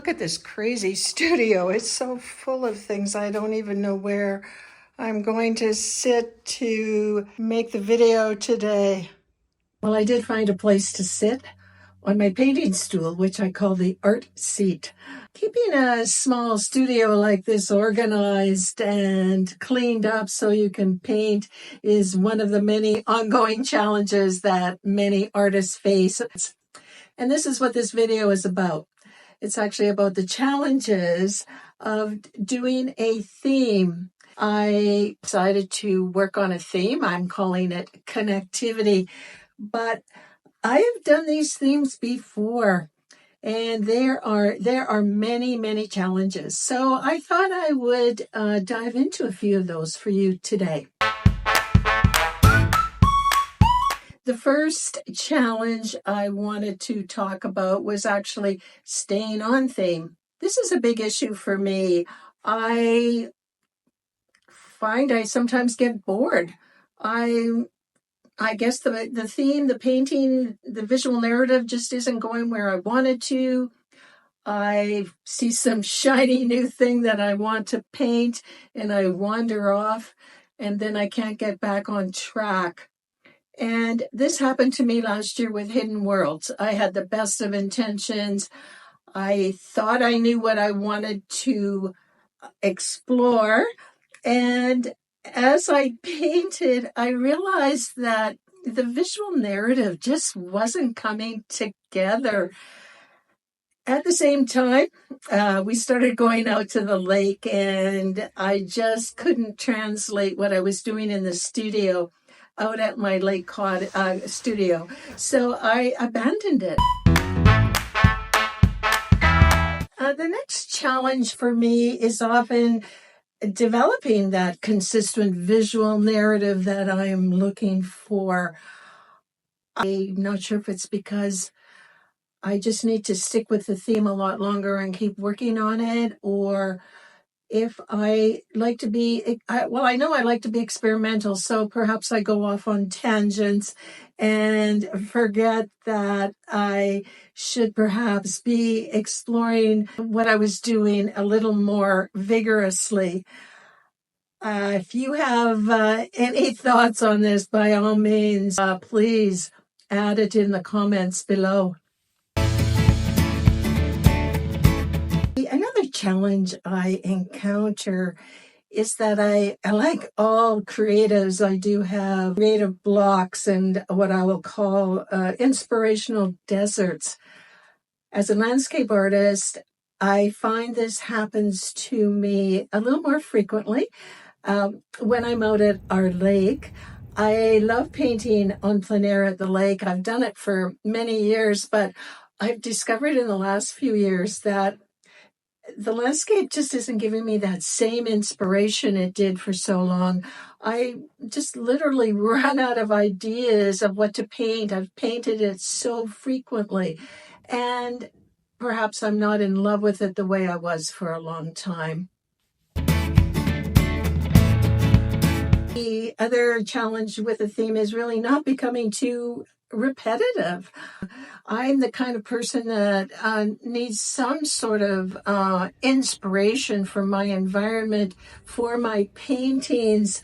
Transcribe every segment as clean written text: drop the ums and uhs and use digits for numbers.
Look at this crazy studio. It's so full of things. I don't even know where I'm going to sit to make the video today. Well, I did find a place to sit on my painting stool, which I call the art seat. Keeping a small studio like this organized and cleaned up so you can paint is one of the many ongoing challenges that many artists face. And this is what this video is about. It's actually about the challenges of doing a theme. I decided to work on a theme. I'm calling it connectivity, but I have done these themes before, and there are many challenges. So I thought I would dive into a few of those for you today. The first challenge I wanted to talk about was actually staying on theme. This is a big issue for me. I find I sometimes get bored. I guess the theme, the painting, the visual narrative just isn't going where I wanted to. I see some shiny new thing that I want to paint and I wander off, and then I can't get back on track. And this happened to me last year with Hidden Worlds. I had the best of intentions. I thought I knew what I wanted to explore. And as I painted, I realized that the visual narrative just wasn't coming together. At the same time, we started going out to the lake, and I just couldn't translate what I was doing in the studio out at my lake studio. So I abandoned it. The next challenge for me is often developing that consistent visual narrative that I am looking for. I'm not sure if it's because I just need to stick with the theme a lot longer and keep working on it, or if I like to be, I know I like to be experimental, so perhaps I go off on tangents and forget that I should perhaps be exploring what I was doing a little more vigorously. If you have any thoughts on this, by all means, please add it in the comments below. Another challenge I encounter is that I like all creatives, I do have creative blocks and what I will call inspirational deserts. As a landscape artist, I find this happens to me a little more frequently when I'm out at our lake. I love painting on plein air at the lake. I've done it for many years, but I've discovered in the last few years that the landscape just isn't giving me that same inspiration it did for so long. I just literally run out of ideas of what to paint. I've painted it so frequently, and perhaps I'm not in love with it the way I was for a long time. The other challenge with a theme is really not becoming too repetitive. I'm the kind of person that needs some sort of inspiration from my environment for my paintings.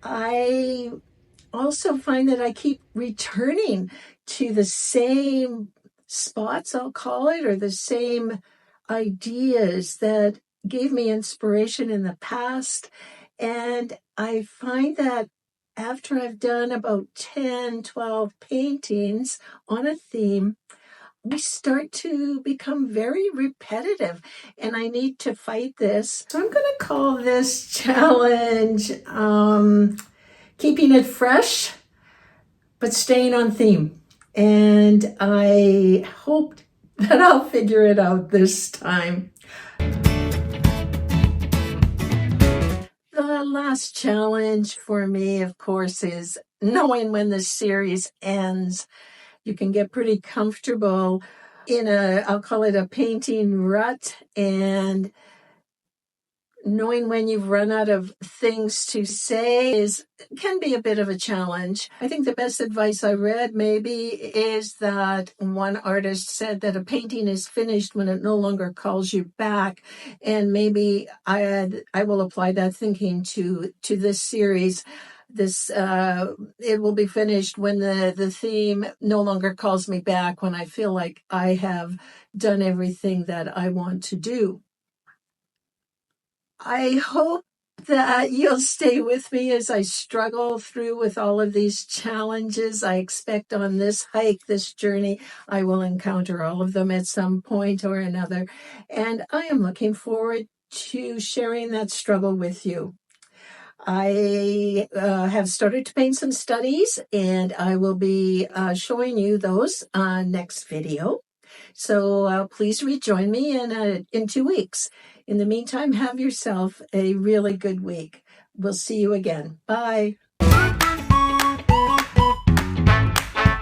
I also find that I keep returning to the same spots, I'll call it, or the same ideas that gave me inspiration in the past. And I find that after I've done about 10, 12 paintings on a theme, we start to become very repetitive, and I need to fight this. So I'm going to call this challenge keeping it fresh, but staying on theme. And I hope that I'll figure it out this time. The last challenge for me, of course, is knowing when the series ends. You can get pretty comfortable in I'll call it a painting rut, and knowing when you've run out of things to say can be a bit of a challenge. I think the best advice I read maybe is that one artist said that a painting is finished when it no longer calls you back, and maybe I will apply that thinking to this series. This it will be finished when the theme no longer calls me back, when I feel like I have done everything that I want to do. I hope that you'll stay with me as I struggle through with all of these challenges. I expect on this hike, this journey, I will encounter all of them at some point or another. And I am looking forward to sharing that struggle with you. I have started to paint some studies, and I will be showing you those next video. So please rejoin me in 2 weeks. In the meantime, have yourself a really good week. We'll see you again. Bye.